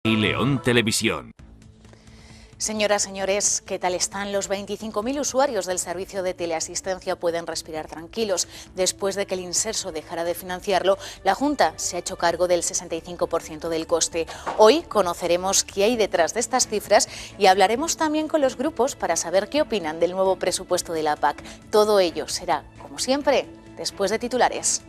Y León Televisión. Señoras, señores, ¿qué tal están? Los 25.000 usuarios del servicio de teleasistencia pueden respirar tranquilos. Después de que el Inserso dejara de financiarlo, la Junta se ha hecho cargo del 65% del coste. Hoy conoceremos qué hay detrás de estas cifras y hablaremos también con los grupos para saber qué opinan del nuevo presupuesto de la PAC. Todo ello será, como siempre, después de titulares.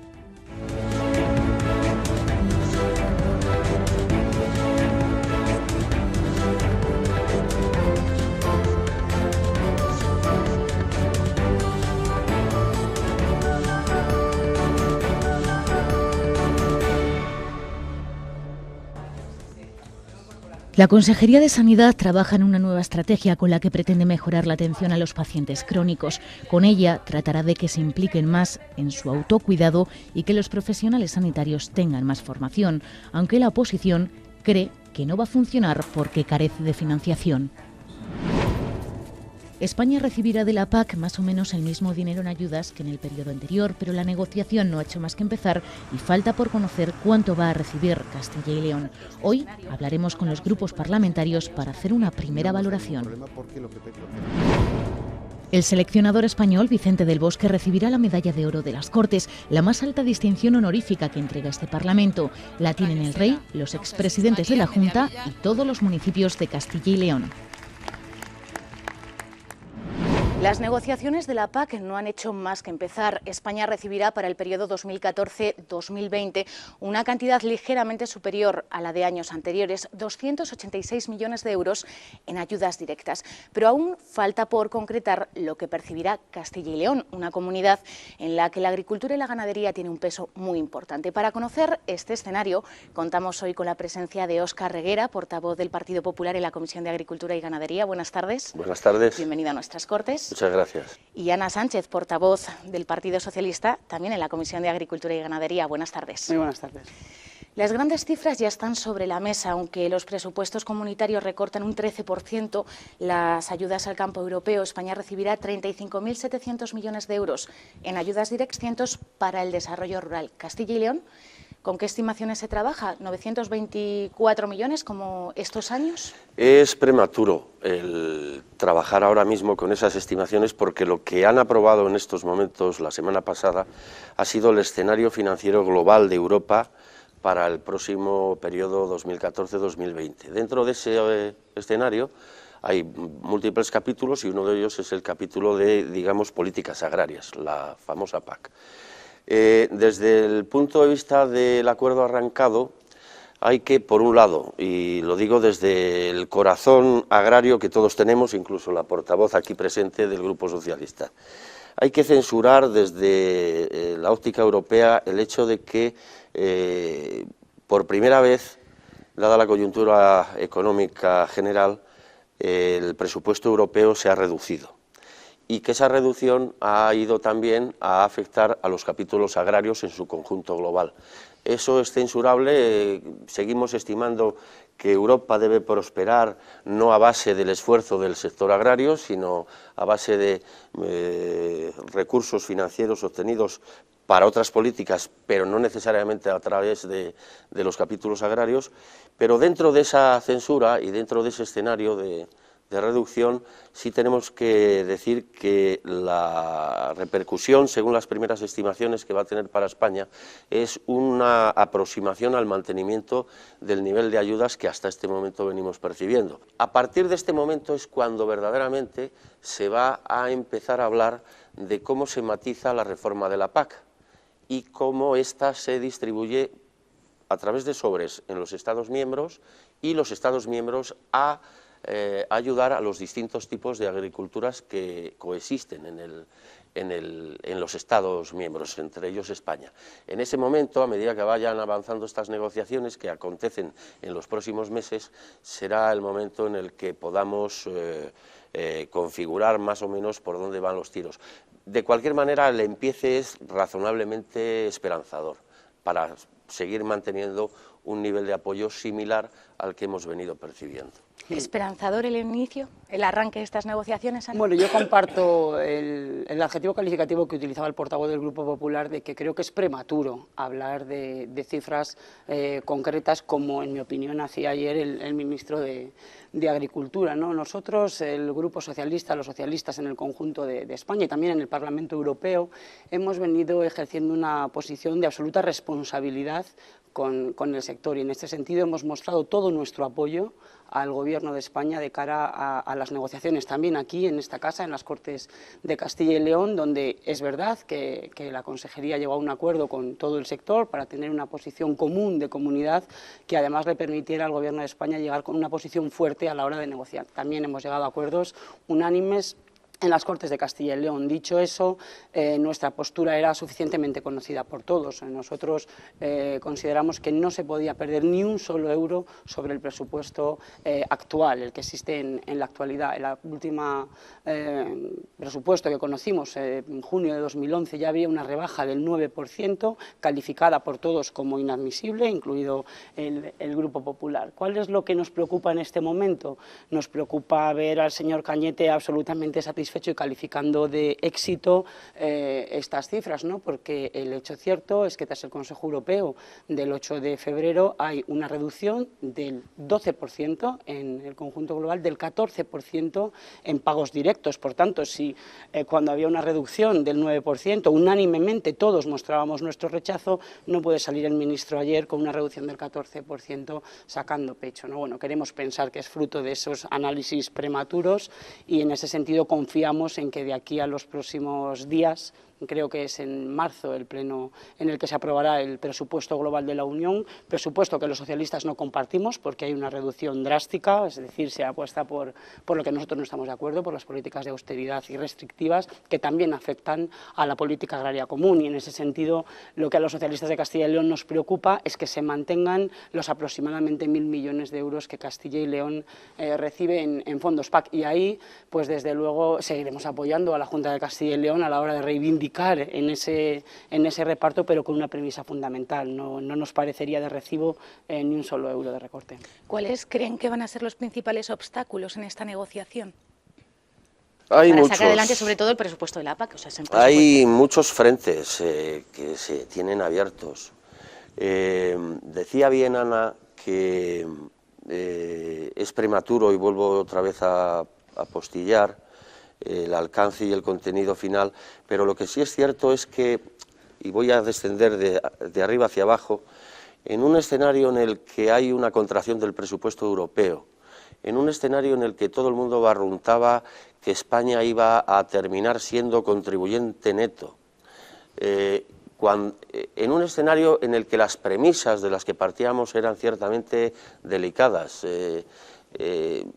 La Consejería de Sanidad trabaja en una nueva estrategia con la que pretende mejorar la atención a los pacientes crónicos. Con ella tratará de que se impliquen más en su autocuidado y que los profesionales sanitarios tengan más formación, aunque la oposición cree que no va a funcionar porque carece de financiación. España recibirá de la PAC más o menos el mismo dinero en ayudas que en el periodo anterior, pero la negociación no ha hecho más que empezar y falta por conocer cuánto va a recibir Castilla y León. Hoy hablaremos con los grupos parlamentarios para hacer una primera valoración. El seleccionador español Vicente del Bosque recibirá la Medalla de Oro de las Cortes, la más alta distinción honorífica que entrega este Parlamento. La tienen el Rey, los expresidentes de la Junta y todos los municipios de Castilla y León. Las negociaciones de la PAC no han hecho más que empezar. España recibirá para el periodo 2014-2020 una cantidad ligeramente superior a la de años anteriores, 286 millones de euros en ayudas directas. Pero aún falta por concretar lo que percibirá Castilla y León, una comunidad en la que la agricultura y la ganadería tiene un peso muy importante. Para conocer este escenario, contamos hoy con la presencia de Óscar Reguera, portavoz del Partido Popular en la Comisión de Agricultura y Ganadería. Buenas tardes. Buenas tardes. Bienvenido a nuestras Cortes. Muchas gracias. Y Ana Sánchez, portavoz del Partido Socialista, también en la Comisión de Agricultura y Ganadería. Buenas tardes. Muy buenas tardes. Las grandes cifras ya están sobre la mesa, aunque los presupuestos comunitarios recortan un 13% las ayudas al campo europeo. España recibirá 35.700 millones de euros en ayudas directas para el desarrollo rural. Castilla y León, ¿con qué estimaciones se trabaja? ¿924 millones como estos años? Es prematuro el trabajar ahora mismo con esas estimaciones porque lo que han aprobado en estos momentos, la semana pasada, ha sido el escenario financiero global de Europa para el próximo periodo 2014-2020. Dentro de ese escenario hay múltiples capítulos y uno de ellos es el capítulo de, digamos, políticas agrarias, la famosa PAC. Desde el punto de vista del acuerdo arrancado, hay que, por un lado, y lo digo desde el corazón agrario que todos tenemos, incluso la portavoz aquí presente del Grupo Socialista, hay que censurar desde la óptica europea el hecho de que, por primera vez, dada la coyuntura económica general, el presupuesto europeo se ha reducido. Y que esa reducción ha ido también a afectar a los capítulos agrarios en su conjunto global. Eso es censurable, seguimos estimando que Europa debe prosperar no a base del esfuerzo del sector agrario, sino a base de recursos financieros obtenidos para otras políticas, pero no necesariamente a través de los capítulos agrarios. Pero dentro de esa censura y dentro de ese escenario de reducción, sí tenemos que decir que la repercusión, según las primeras estimaciones que va a tener para España, es una aproximación al mantenimiento del nivel de ayudas que hasta este momento venimos percibiendo. A partir de este momento es cuando verdaderamente se va a empezar a hablar de cómo se matiza la reforma de la PAC y cómo ésta se distribuye a través de sobres en los Estados miembros y los Estados miembros a ayudar a los distintos tipos de agriculturas que coexisten en los Estados miembros, entre ellos España. En ese momento, a medida que vayan avanzando estas negociaciones que acontecen en los próximos meses, será el momento en el que podamos configurar más o menos por dónde van los tiros. De cualquier manera, el empiece es razonablemente esperanzador para seguir manteniendo un nivel de apoyo similar al que hemos venido percibiendo. ¿Esperanzador el inicio, el arranque de estas negociaciones, Ana? Bueno, yo comparto el adjetivo calificativo que utilizaba el portavoz del Grupo Popular, de que creo que es prematuro hablar de cifras concretas, como en mi opinión hacía ayer el ministro de Agricultura, ¿no? Nosotros, el Grupo Socialista, los socialistas en el conjunto de España y también en el Parlamento Europeo, hemos venido ejerciendo una posición de absoluta responsabilidad con el sector, y en este sentido hemos mostrado todo nuestro apoyo al Gobierno de España de cara a las negociaciones, también aquí en esta casa, en las Cortes de Castilla y León, donde es verdad que la Consejería llegó a un acuerdo con todo el sector para tener una posición común de comunidad que además le permitiera al Gobierno de España llegar con una posición fuerte a la hora de negociar. También hemos llegado a acuerdos unánimes en las Cortes de Castilla y León. Dicho eso, nuestra postura era suficientemente conocida por todos. Nosotros consideramos que no se podía perder ni un solo euro sobre el presupuesto actual, el que existe en la actualidad. El último presupuesto que conocimos en junio de 2011 ya había una rebaja del 9%, calificada por todos como inadmisible, incluido el Grupo Popular. ¿Cuál es lo que nos preocupa en este momento? Nos preocupa ver al señor Cañete absolutamente satisfecho y calificando de éxito estas cifras, ¿no? Porque el hecho cierto es que tras el Consejo Europeo del 8 de febrero hay una reducción del 12% en el conjunto global, del 14% en pagos directos. Por tanto, si cuando había una reducción del 9%, unánimemente todos mostrábamos nuestro rechazo, no puede salir el ministro ayer con una reducción del 14% sacando pecho, ¿no? Bueno, queremos pensar que es fruto de esos análisis prematuros, y en ese sentido confiamos en que de aquí a los próximos días, creo que es en marzo el pleno en el que se aprobará el presupuesto global de la Unión, presupuesto que los socialistas no compartimos porque hay una reducción drástica, es decir, se apuesta por lo que nosotros no estamos de acuerdo, por las políticas de austeridad y restrictivas que también afectan a la política agraria común, y en ese sentido lo que a los socialistas de Castilla y León nos preocupa es que se mantengan los aproximadamente 1.000 millones de euros que Castilla y León recibe en fondos PAC, y ahí pues desde luego seguiremos apoyando a la Junta de Castilla y León a la hora de reivindicar en ese reparto, pero con una premisa fundamental: no nos parecería de recibo ni un solo euro de recorte. ¿Cuáles creen que van a ser los principales obstáculos en esta negociación? Hay para muchos, sacar adelante sobre todo el presupuesto de la PAC. O sea, hay muchos frentes que se tienen abiertos. Decía bien Ana que es prematuro, y vuelvo otra vez a apostillar el alcance y el contenido final, pero lo que sí es cierto es que, y voy a descender de arriba hacia abajo, en un escenario en el que hay una contracción del presupuesto europeo, en un escenario en el que todo el mundo barruntaba que España iba a terminar siendo contribuyente neto, en un escenario en el que las premisas de las que partíamos eran ciertamente delicadas, el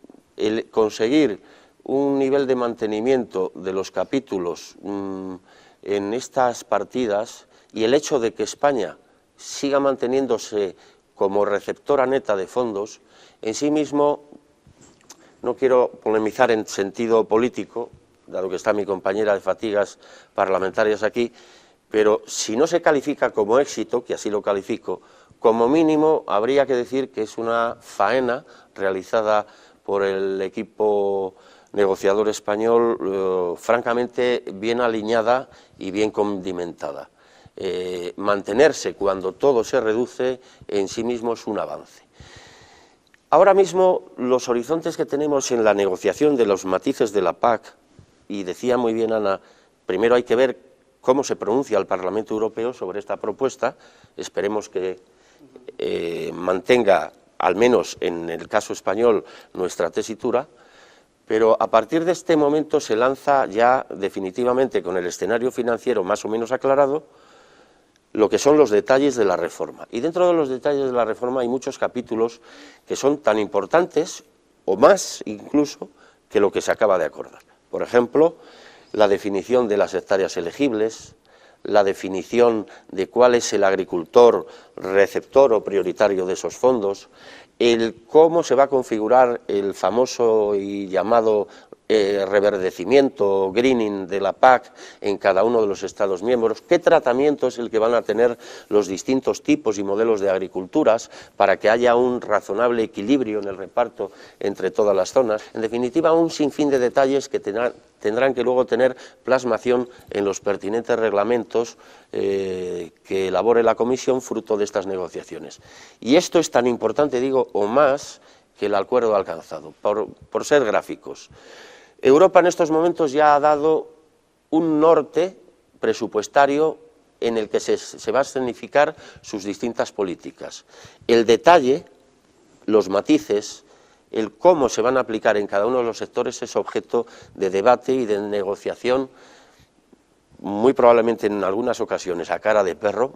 conseguir un nivel de mantenimiento de los capítulos en estas partidas, y el hecho de que España siga manteniéndose como receptora neta de fondos, en sí mismo, no quiero polemizar en sentido político, dado que está mi compañera de fatigas parlamentarias aquí, pero si no se califica como éxito, que así lo califico, como mínimo habría que decir que es una faena realizada por el equipo negociador español, francamente bien alineada y bien condimentada. Mantenerse cuando todo se reduce en sí mismo es un avance. Ahora mismo los horizontes que tenemos en la negociación de los matices de la PAC, y decía muy bien Ana, primero hay que ver cómo se pronuncia el Parlamento Europeo sobre esta propuesta, esperemos que mantenga, al menos en el caso español, nuestra tesitura. Pero a partir de este momento se lanza ya definitivamente, con el escenario financiero más o menos aclarado, lo que son los detalles de la reforma. Y dentro de los detalles de la reforma hay muchos capítulos que son tan importantes, o más incluso, que lo que se acaba de acordar. Por ejemplo, la definición de las hectáreas elegibles, la definición de cuál es el agricultor receptor o prioritario de esos fondos, el cómo se va a configurar el famoso y llamado reverdecimiento, greening de la PAC en cada uno de los Estados miembros, qué tratamiento es el que van a tener los distintos tipos y modelos de agriculturas para que haya un razonable equilibrio en el reparto entre todas las zonas. En definitiva, un sinfín de detalles que tendrán que luego tener plasmación en los pertinentes reglamentos que elabore la Comisión fruto de estas negociaciones. Y esto es tan importante, digo, o más que el acuerdo alcanzado, por ser gráficos. Europa en estos momentos ya ha dado un norte presupuestario en el que se va a escenificar sus distintas políticas. El detalle, los matices, el cómo se van a aplicar en cada uno de los sectores es objeto de debate y de negociación, muy probablemente en algunas ocasiones a cara de perro,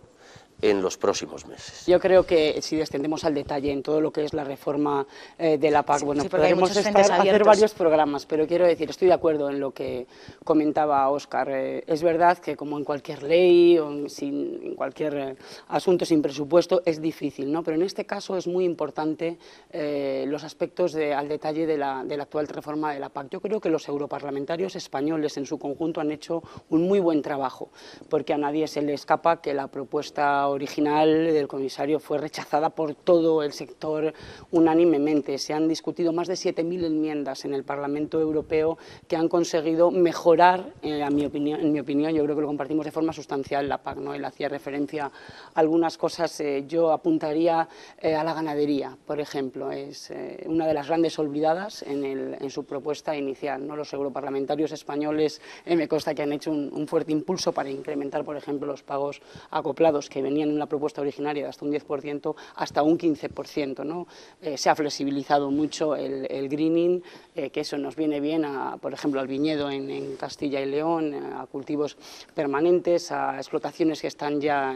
en los próximos meses. Yo creo que si descendemos al detalle en todo lo que es la reforma de la PAC, bueno, sí, podremos hacer varios programas, pero quiero decir, estoy de acuerdo en lo que comentaba Óscar. Es verdad que como en cualquier ley o en cualquier asunto sin presupuesto es difícil, ¿no? Pero en este caso es muy importante los aspectos al detalle de la actual reforma de la PAC. Yo creo que los europarlamentarios españoles en su conjunto han hecho un muy buen trabajo, porque a nadie se le escapa que la propuesta original del comisario fue rechazada por todo el sector unánimemente. Se han discutido más de 7.000 enmiendas en el Parlamento Europeo que han conseguido mejorar, en mi opinión, yo creo que lo compartimos de forma sustancial, la PAC, ¿no? Él hacía referencia a algunas cosas, yo apuntaría a la ganadería, por ejemplo, es una de las grandes olvidadas en su propuesta inicial, ¿no? Los europarlamentarios españoles me consta que han hecho un fuerte impulso para incrementar, por ejemplo, los pagos acoplados que venían en una propuesta originaria de hasta un 10% hasta un 15%, ¿no? Se ha flexibilizado mucho el greening, que eso nos viene bien, por ejemplo, al viñedo en Castilla y León, a cultivos permanentes, a explotaciones que están ya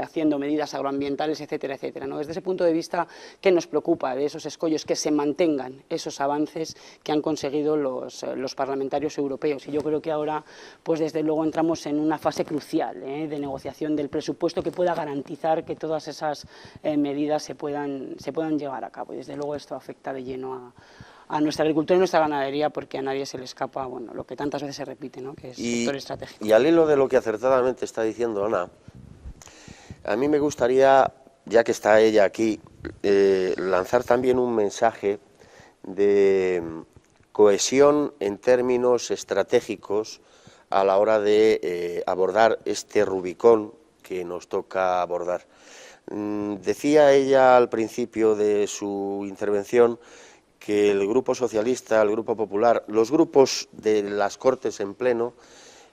haciendo medidas agroambientales, etcétera, etcétera, ¿no? Desde ese punto de vista, ¿qué nos preocupa de esos escollos? Que se mantengan esos avances que han conseguido los parlamentarios europeos. Y yo creo que ahora, pues desde luego, entramos en una fase crucial de negociación del presupuesto que pueda garantizar que todas esas medidas se puedan llevar a cabo. Y desde luego esto afecta de lleno a nuestra agricultura y nuestra ganadería, porque a nadie se le escapa, bueno, lo que tantas veces se repite, ¿no? Que es sector estratégico. Y al hilo de lo que acertadamente está diciendo Ana, a mí me gustaría, ya que está ella aquí, lanzar también un mensaje de cohesión en términos estratégicos a la hora de abordar este Rubicón que nos toca abordar. Decía ella al principio de su intervención que el Grupo Socialista, el Grupo Popular, los grupos de las Cortes en pleno,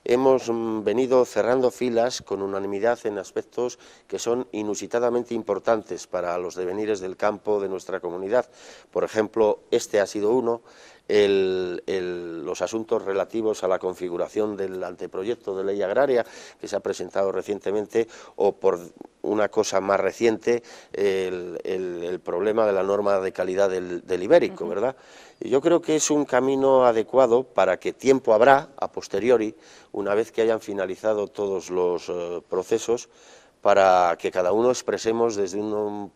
hemos venido cerrando filas con unanimidad en aspectos que son inusitadamente importantes para los devenires del campo de nuestra comunidad. Por ejemplo, este ha sido uno, los asuntos relativos a la configuración del anteproyecto de ley agraria que se ha presentado recientemente, o por una cosa más reciente, el problema de la norma de calidad del ibérico, ¿verdad? Y yo creo que es un camino adecuado para que tiempo habrá, a posteriori, una vez que hayan finalizado todos los procesos, para que cada uno expresemos desde un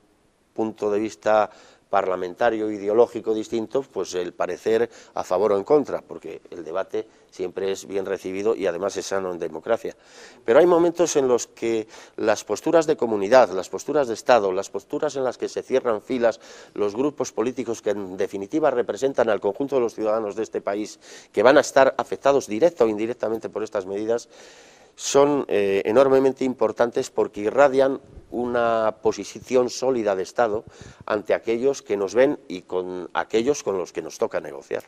punto de vista parlamentario, ideológico distinto, pues el parecer a favor o en contra, porque el debate siempre es bien recibido y además es sano en democracia. Pero hay momentos en los que las posturas de comunidad, las posturas de Estado, las posturas en las que se cierran filas los grupos políticos que en definitiva representan al conjunto de los ciudadanos de este país, que van a estar afectados directa o indirectamente por estas medidas, son enormemente importantes porque irradian una posición sólida de Estado ante aquellos que nos ven y con aquellos con los que nos toca negociar.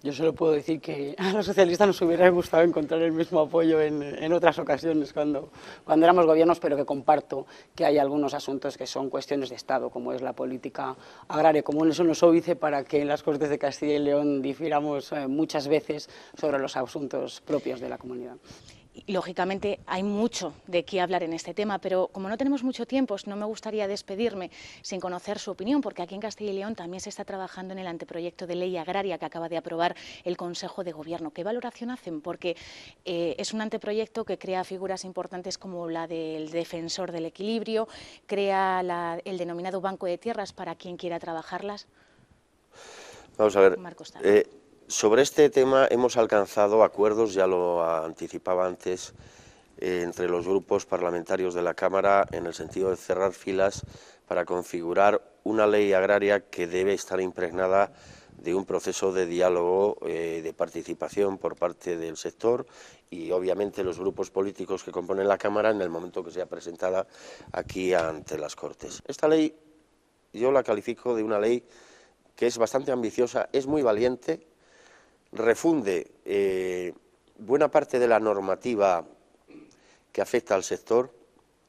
Yo solo puedo decir que a los socialistas nos hubiera gustado encontrar el mismo apoyo en otras ocasiones cuando éramos gobiernos, pero que comparto que hay algunos asuntos que son cuestiones de Estado, como es la política agraria, como eso nos obedece para que en las Cortes de Castilla y León difiramos muchas veces sobre los asuntos propios de la comunidad. Lógicamente hay mucho de qué hablar en este tema, pero como no tenemos mucho tiempo, no me gustaría despedirme sin conocer su opinión, porque aquí en Castilla y León también se está trabajando en el anteproyecto de ley agraria que acaba de aprobar el Consejo de Gobierno. ¿Qué valoración hacen? Porque es un anteproyecto que crea figuras importantes como la del defensor del equilibrio, crea el denominado banco de tierras para quien quiera trabajarlas. Vamos a ver. Sobre este tema hemos alcanzado acuerdos, ya lo anticipaba antes, entre los grupos parlamentarios de la Cámara en el sentido de cerrar filas para configurar una ley agraria que debe estar impregnada de un proceso de diálogo, de participación por parte del sector y obviamente los grupos políticos que componen la Cámara en el momento que sea presentada aquí ante las Cortes. Esta ley yo la califico de una ley que es bastante ambiciosa, es muy valiente, refunde buena parte de la normativa que afecta al sector,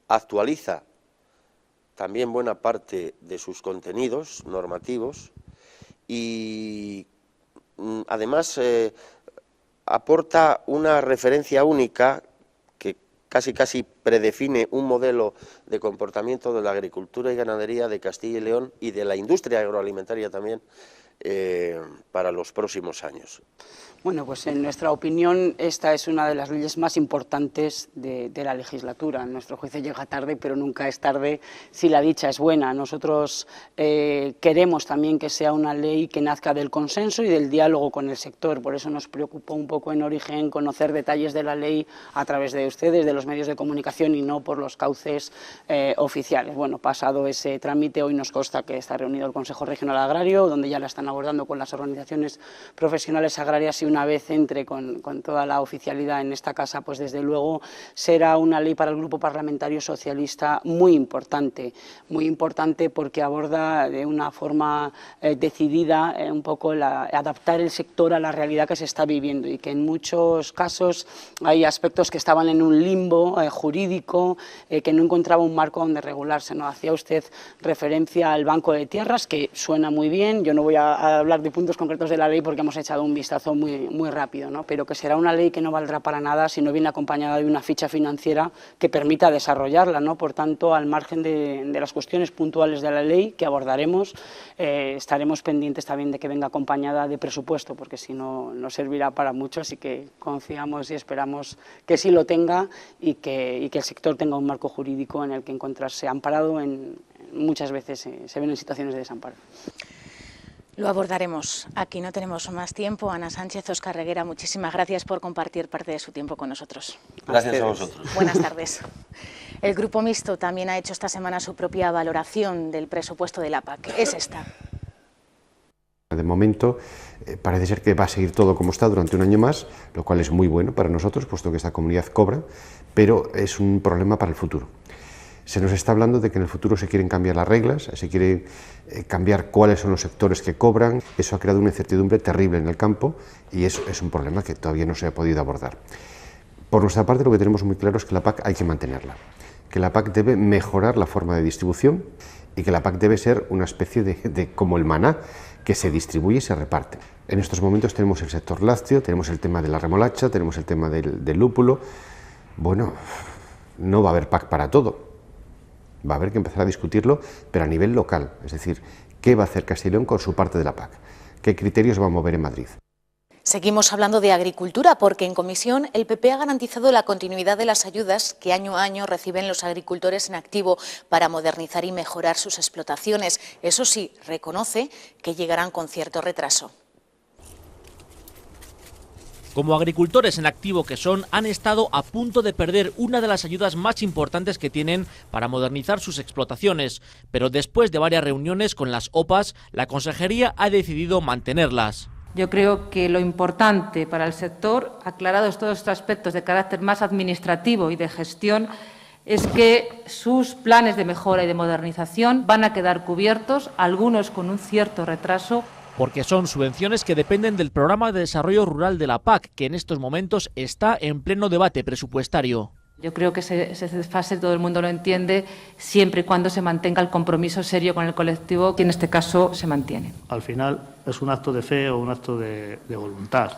actualiza también buena parte de sus contenidos normativos y además aporta una referencia única que casi predefine un modelo de comportamiento de la agricultura y ganadería de Castilla y León y de la industria agroalimentaria también para los próximos años. Bueno, pues en nuestra opinión esta es una de las leyes más importantes de la legislatura. En nuestro juicio llega tarde, pero nunca es tarde si la dicha es buena. Nosotros queremos también que sea una ley que nazca del consenso y del diálogo con el sector. Por eso nos preocupó un poco en origen conocer detalles de la ley a través de ustedes, de los medios de comunicación y no por los cauces oficiales. Bueno, pasado ese trámite, hoy nos consta que está reunido el Consejo Regional Agrario, donde ya la están abordando con las organizaciones profesionales agrarias y una vez entre con toda la oficialidad en esta casa, pues desde luego será una ley para el Grupo Parlamentario Socialista muy importante porque aborda de una forma decidida un poco adaptar el sector a la realidad que se está viviendo y que en muchos casos hay aspectos que estaban en un limbo jurídico, que no encontraba un marco donde regularse, ¿no? Hacía usted referencia al Banco de Tierras, que suena muy bien. Yo no voy a hablar de puntos concretos de la ley porque hemos echado un vistazo muy rápido, ¿no? Pero que será una ley que no valdrá para nada si no viene acompañada de una ficha financiera que permita desarrollarla, ¿no? Por tanto, al margen de las cuestiones puntuales de la ley que abordaremos, estaremos pendientes también de que venga acompañada de presupuesto, porque si no, no servirá para mucho, así que confiamos y esperamos que sí lo tenga y que el sector tenga un marco jurídico en el que encontrarse amparado. Muchas veces se ven en situaciones de desamparo. Lo abordaremos. Aquí no tenemos más tiempo. Ana Sánchez, Óscar Reguera, muchísimas gracias por compartir parte de su tiempo con nosotros. Gracias a vosotros. Buenas tardes. El Grupo Mixto también ha hecho esta semana su propia valoración del presupuesto de la PAC. Es esta. De momento parece ser que va a seguir todo como está durante un año más, lo cual es muy bueno para nosotros, puesto que esta comunidad cobra, pero es un problema para el futuro. Se nos está hablando de que en el futuro se quieren cambiar las reglas, se quiere cambiar cuáles son los sectores que cobran. Eso ha creado una incertidumbre terrible en el campo y eso es un problema que todavía no se ha podido abordar. Por nuestra parte, lo que tenemos muy claro es que la PAC hay que mantenerla, que la PAC debe mejorar la forma de distribución y que la PAC debe ser una especie de como el maná, que se distribuye y se reparte. En estos momentos tenemos el sector lácteo, tenemos el tema de la remolacha, tenemos el tema del lúpulo. Bueno, no va a haber PAC para todo. Va a haber que empezar a discutirlo, pero a nivel local, es decir, ¿qué va a hacer Castilla y León con su parte de la PAC? ¿Qué criterios va a mover en Madrid? Seguimos hablando de agricultura porque en comisión el PP ha garantizado la continuidad de las ayudas que año a año reciben los agricultores en activo para modernizar y mejorar sus explotaciones. Eso sí, reconoce que llegarán con cierto retraso. Como agricultores en activo que son, han estado a punto de perder una de las ayudas más importantes que tienen para modernizar sus explotaciones, pero después de varias reuniones con las OPAs, la Consejería ha decidido mantenerlas. Yo creo que lo importante para el sector, aclarados todos estos aspectos de carácter más administrativo y de gestión, es que sus planes de mejora y de modernización van a quedar cubiertos, algunos con un cierto retraso. Porque son subvenciones que dependen del Programa de Desarrollo Rural de la PAC, que en estos momentos está en pleno debate presupuestario. Yo creo que ese desfase todo el mundo lo entiende, siempre y cuando se mantenga el compromiso serio con el colectivo, que en este caso se mantiene. Al final es un acto de fe o un acto de voluntad,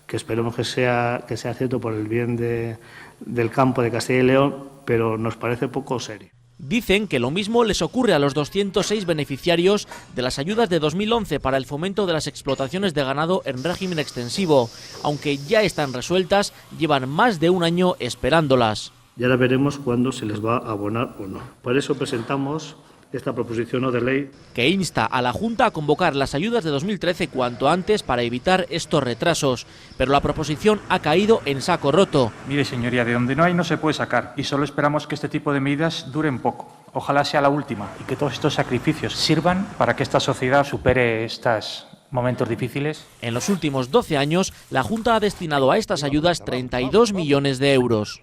que esperemos que sea cierto por el bien del campo de Castilla y León, pero nos parece poco serio. Dicen que lo mismo les ocurre a los 206 beneficiarios de las ayudas de 2011 para el fomento de las explotaciones de ganado en régimen extensivo. Aunque ya están resueltas, llevan más de un año esperándolas. Y ahora veremos cuándo se les va a abonar o no. Por eso presentamos esta proposición no de ley. Que insta a la Junta a convocar las ayudas de 2013 cuanto antes para evitar estos retrasos. Pero la proposición ha caído en saco roto. Mire, señoría, de donde no hay no se puede sacar y solo esperamos que este tipo de medidas duren poco. Ojalá sea la última y que todos estos sacrificios sirvan para que esta sociedad supere estos momentos difíciles. En los últimos 12 años, la Junta ha destinado a estas ayudas 32 millones de euros.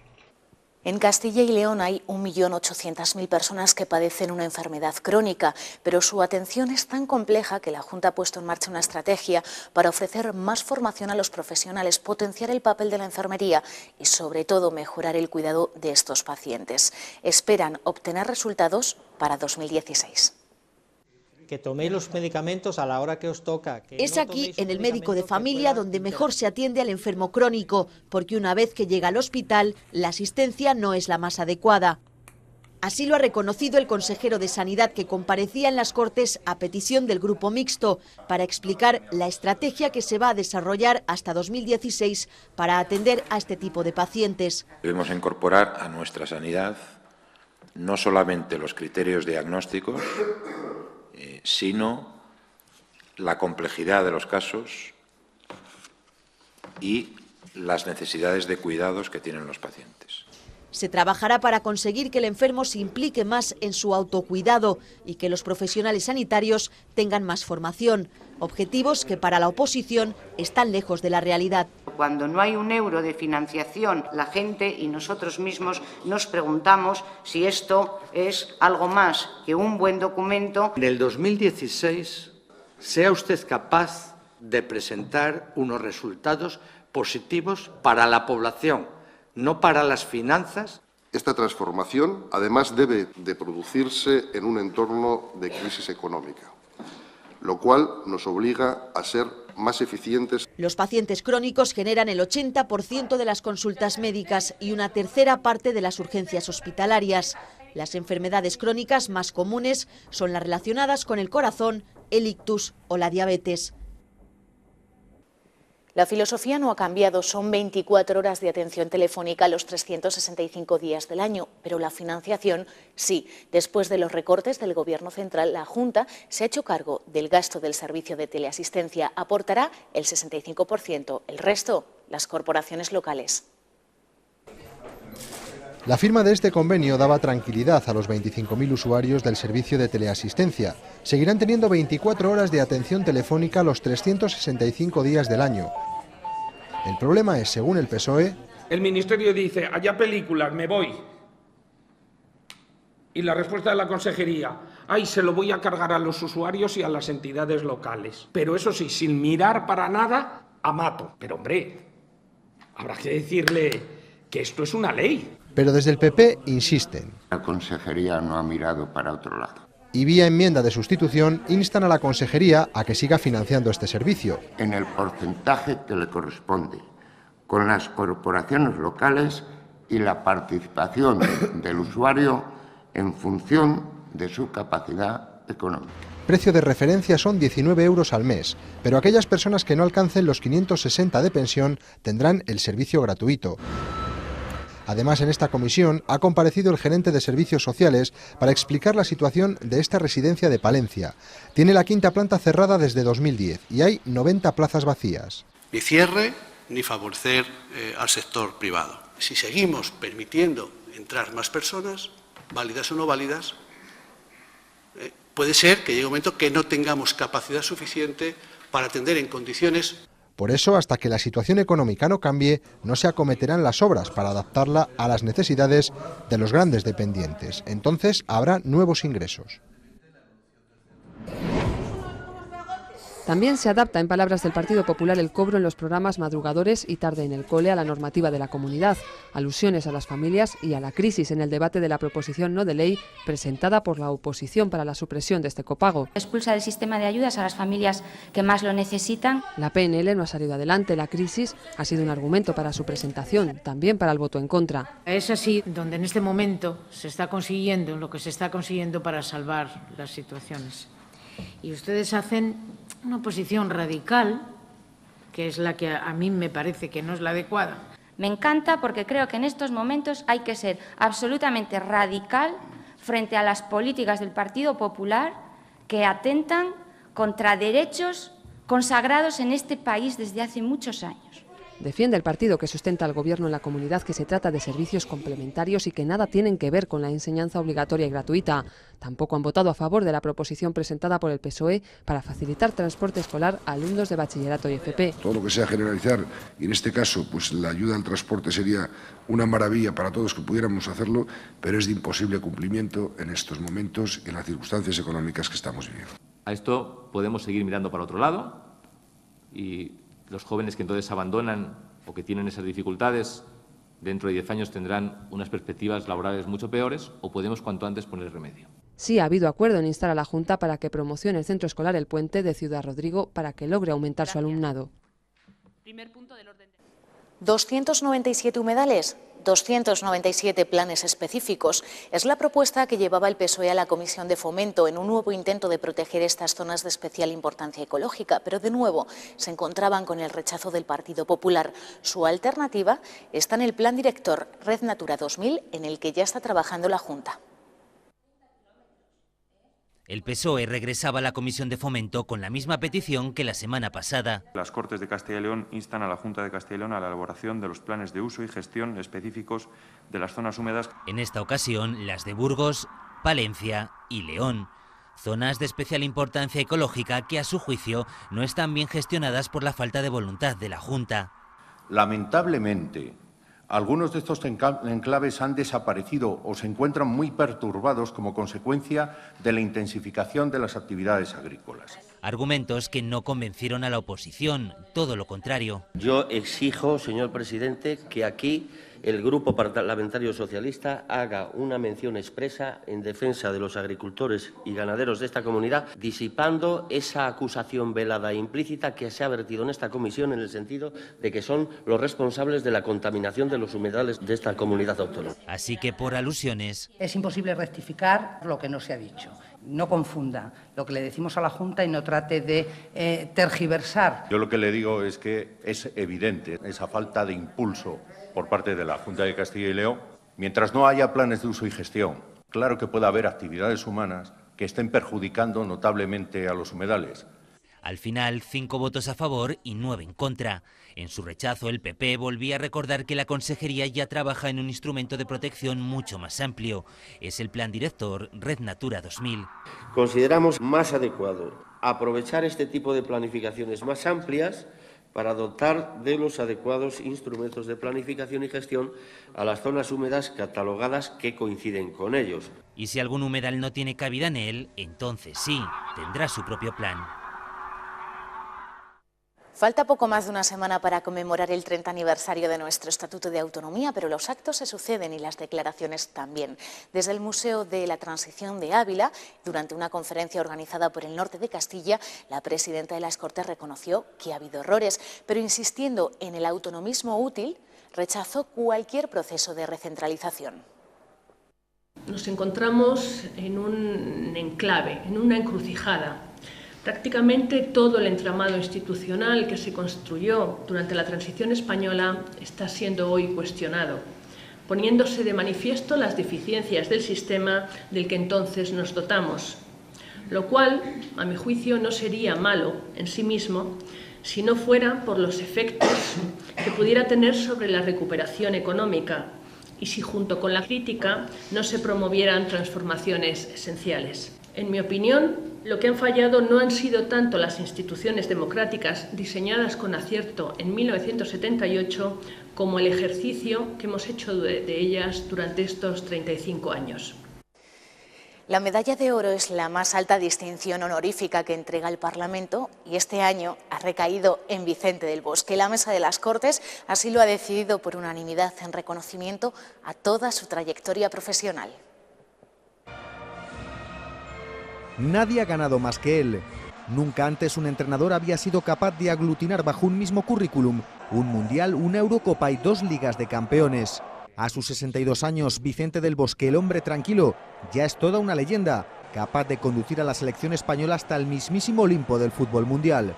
En Castilla y León hay 1.800.000 personas que padecen una enfermedad crónica, pero su atención es tan compleja que la Junta ha puesto en marcha una estrategia para ofrecer más formación a los profesionales, potenciar el papel de la enfermería y, sobre todo, mejorar el cuidado de estos pacientes. Esperan obtener resultados para 2016. Que toméis los medicamentos a la hora que os toca. Es aquí, en el médico de familia, donde mejor se atiende al enfermo crónico, porque una vez que llega al hospital, la asistencia no es la más adecuada. Así lo ha reconocido el consejero de Sanidad, que comparecía en las Cortes a petición del Grupo Mixto para explicar la estrategia que se va a desarrollar hasta 2016 para atender a este tipo de pacientes. Debemos incorporar a nuestra sanidad no solamente los criterios diagnósticos, sino la complejidad de los casos y las necesidades de cuidados que tienen los pacientes. Se trabajará para conseguir que el enfermo se implique más en su autocuidado y que los profesionales sanitarios tengan más formación, objetivos que para la oposición están lejos de la realidad. Cuando no hay un euro de financiación, la gente y nosotros mismos nos preguntamos si esto es algo más que un buen documento. En el 2016 sea usted capaz de presentar unos resultados positivos para la población, no para las finanzas. Esta transformación, además, debe de producirse en un entorno de crisis económica, lo cual nos obliga a ser más eficientes. Los pacientes crónicos generan el 80% de las consultas médicas y una tercera parte de las urgencias hospitalarias. Las enfermedades crónicas más comunes son las relacionadas con el corazón, el ictus o la diabetes. La filosofía no ha cambiado, son 24 horas de atención telefónica los 365 días del año, pero la financiación sí. Después de los recortes del Gobierno central, la Junta se ha hecho cargo del gasto del servicio de teleasistencia, aportará el 65%, el resto las corporaciones locales. La firma de este convenio daba tranquilidad a los 25.000 usuarios del servicio de teleasistencia. Seguirán teniendo 24 horas de atención telefónica los 365 días del año. El problema es, según el PSOE... El Ministerio dice, allá películas, me voy. Y la respuesta de la Consejería, ay, se lo voy a cargar a los usuarios y a las entidades locales. Pero eso sí, sin mirar para nada, a mato. Pero hombre, habrá que decirle que esto es una ley. Pero desde el PP insisten. La Consejería no ha mirado para otro lado. Y vía enmienda de sustitución instan a la Consejería a que siga financiando este servicio. En el porcentaje que le corresponde, con las corporaciones locales y la participación del usuario en función de su capacidad económica. Precio de referencia son 19 euros al mes, pero aquellas personas que no alcancen los 560 de pensión tendrán el servicio gratuito. Además, en esta comisión ha comparecido el gerente de Servicios Sociales para explicar la situación de esta residencia de Palencia. Tiene la quinta planta cerrada desde 2010 y hay 90 plazas vacías. Ni cierre ni favorecer al sector privado. Si seguimos permitiendo entrar más personas, válidas o no válidas, puede ser que llegue un momento que no tengamos capacidad suficiente para atender en condiciones. Por eso, hasta que la situación económica no cambie, no se acometerán las obras para adaptarla a las necesidades de los grandes dependientes. Entonces habrá nuevos ingresos. También se adapta, en palabras del Partido Popular, el cobro en los programas Madrugadores y Tarde en el Cole a la normativa de la comunidad, alusiones a las familias y a la crisis en el debate de la proposición no de ley presentada por la oposición para la supresión de este copago. Expulsa del sistema de ayudas a las familias que más lo necesitan. La PNL no ha salido adelante, la crisis ha sido un argumento para su presentación, también para el voto en contra. Es así donde en este momento se está consiguiendo lo que se está consiguiendo para salvar las situaciones. Y ustedes hacen una posición radical, que es la que a mí me parece que no es la adecuada. Me encanta porque creo que en estos momentos hay que ser absolutamente radical frente a las políticas del Partido Popular que atentan contra derechos consagrados en este país desde hace muchos años. Defiende el partido que sustenta al Gobierno en la comunidad que se trata de servicios complementarios y que nada tienen que ver con la enseñanza obligatoria y gratuita. Tampoco han votado a favor de la proposición presentada por el PSOE para facilitar transporte escolar a alumnos de bachillerato y FP. Todo lo que sea generalizar, y en este caso pues la ayuda al transporte sería una maravilla para todos que pudiéramos hacerlo, pero es de imposible cumplimiento en estos momentos, en las circunstancias económicas que estamos viviendo. A esto podemos seguir mirando para otro lado y los jóvenes que entonces abandonan o que tienen esas dificultades dentro de 10 años tendrán unas perspectivas laborales mucho peores, o podemos cuanto antes poner remedio. Sí ha habido acuerdo en instar a la Junta para que promocione el centro escolar El Puente de Ciudad Rodrigo para que logre aumentar su alumnado. 297 humedales, 297 planes específicos. Es la propuesta que llevaba el PSOE a la Comisión de Fomento en un nuevo intento de proteger estas zonas de especial importancia ecológica, pero de nuevo se encontraban con el rechazo del Partido Popular. Su alternativa está en el Plan Director Red Natura 2000, en el que ya está trabajando la Junta. El PSOE regresaba a la Comisión de Fomento con la misma petición que la semana pasada. Las Cortes de Castilla y León instan a la Junta de Castilla y León a la elaboración de los planes de uso y gestión específicos de las zonas húmedas. En esta ocasión, las de Burgos, Palencia y León. Zonas de especial importancia ecológica que, a su juicio, no están bien gestionadas por la falta de voluntad de la Junta. Lamentablemente, algunos de estos enclaves han desaparecido o se encuentran muy perturbados como consecuencia de la intensificación de las actividades agrícolas. Argumentos que no convencieron a la oposición, todo lo contrario. Yo exijo, señor presidente, que aquí el Grupo Parlamentario Socialista haga una mención expresa en defensa de los agricultores y ganaderos de esta comunidad, disipando esa acusación velada e implícita que se ha vertido en esta comisión en el sentido de que son los responsables de la contaminación de los humedales de esta comunidad autónoma. Así que, por alusiones, es imposible rectificar lo que no se ha dicho. No confunda lo que le decimos a la Junta y no trate de tergiversar. Yo lo que le digo es que es evidente esa falta de impulso por parte de la Junta de Castilla y León. Mientras no haya planes de uso y gestión, claro que puede haber actividades humanas que estén perjudicando notablemente a los humedales. Al final, 5 votos a favor y 9 en contra. En su rechazo, el PP volvía a recordar que la Consejería ya trabaja en un instrumento de protección mucho más amplio. Es el Plan Director Red Natura 2000. Consideramos más adecuado aprovechar este tipo de planificaciones más amplias para dotar de los adecuados instrumentos de planificación y gestión a las zonas húmedas catalogadas que coinciden con ellos. Y si algún humedal no tiene cabida en él, entonces sí, tendrá su propio plan. Falta poco más de una semana para conmemorar el 30 aniversario de nuestro Estatuto de Autonomía, pero los actos se suceden y las declaraciones también. Desde el Museo de la Transición de Ávila, durante una conferencia organizada por el norte de Castilla, la presidenta de las Cortes reconoció que ha habido errores, pero insistiendo en el autonomismo útil, rechazó cualquier proceso de recentralización. Nos encontramos en un enclave, en una encrucijada. Prácticamente todo el entramado institucional que se construyó durante la transición española está siendo hoy cuestionado, poniéndose de manifiesto las deficiencias del sistema del que entonces nos dotamos, lo cual, a mi juicio, no sería malo en sí mismo si no fuera por los efectos que pudiera tener sobre la recuperación económica y si junto con la crítica no se promovieran transformaciones esenciales. En mi opinión, lo que han fallado no han sido tanto las instituciones democráticas diseñadas con acierto en 1978 como el ejercicio que hemos hecho de ellas durante estos 35 años. La medalla de oro es la más alta distinción honorífica que entrega el Parlamento y este año ha recaído en Vicente del Bosque. La Mesa de las Cortes así lo ha decidido por unanimidad en reconocimiento a toda su trayectoria profesional. Nadie ha ganado más que él. Nunca antes un entrenador había sido capaz de aglutinar bajo un mismo currículum un Mundial, una Eurocopa y 2 Ligas de Campeones. A sus 62 años, Vicente del Bosque, el hombre tranquilo, ya es toda una leyenda, capaz de conducir a la selección española hasta el mismísimo Olimpo del fútbol mundial.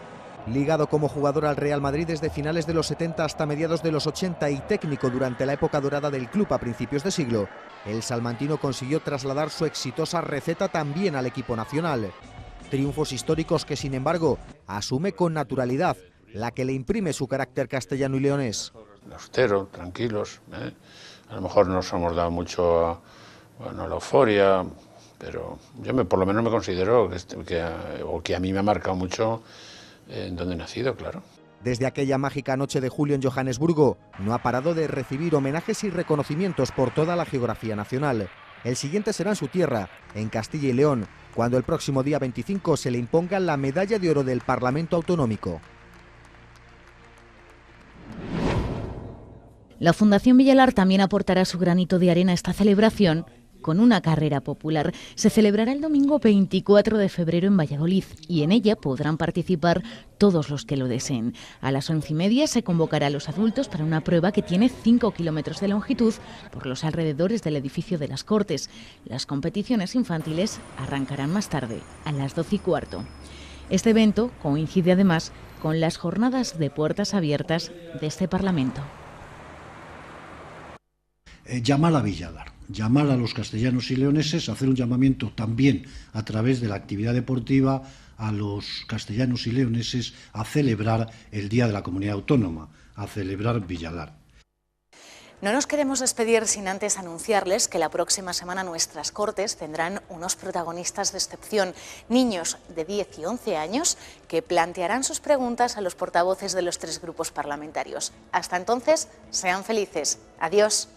Ligado como jugador al Real Madrid desde finales de los 70 hasta mediados de los 80 y técnico durante la época dorada del club a principios de siglo, el salmantino consiguió trasladar su exitosa receta también al equipo nacional. Triunfos históricos que, sin embargo, asume con naturalidad, la que le imprime su carácter castellano y leonés. Austero, tranquilos, a lo mejor nos hemos dado mucho a la euforia, pero yo por lo menos me considero que a mí me ha marcado mucho en donde he nacido, claro. Desde aquella mágica noche de julio en Johannesburgo, no ha parado de recibir homenajes y reconocimientos por toda la geografía nacional. El siguiente será en su tierra, en Castilla y León, cuando el próximo día 25 se le imponga la medalla de oro del Parlamento Autonómico. La Fundación Villalar también aportará su granito de arena a esta celebración con una carrera popular. Se celebrará el domingo 24 de febrero en Valladolid y en ella podrán participar todos los que lo deseen. A las 11:30 se convocará a los adultos para una prueba que tiene 5 kilómetros de longitud por los alrededores del edificio de las Cortes. Las competiciones infantiles arrancarán más tarde, a las 12:15. Este evento coincide además con las jornadas de puertas abiertas de este Parlamento. Llamar a Villalar, llamar a los castellanos y leoneses, hacer un llamamiento también a través de la actividad deportiva a los castellanos y leoneses a celebrar el Día de la Comunidad Autónoma, a celebrar Villalar. No nos queremos despedir sin antes anunciarles que la próxima semana nuestras Cortes tendrán unos protagonistas de excepción, niños de 10 y 11 años que plantearán sus preguntas a los portavoces de los 3 grupos parlamentarios. Hasta entonces, sean felices. Adiós.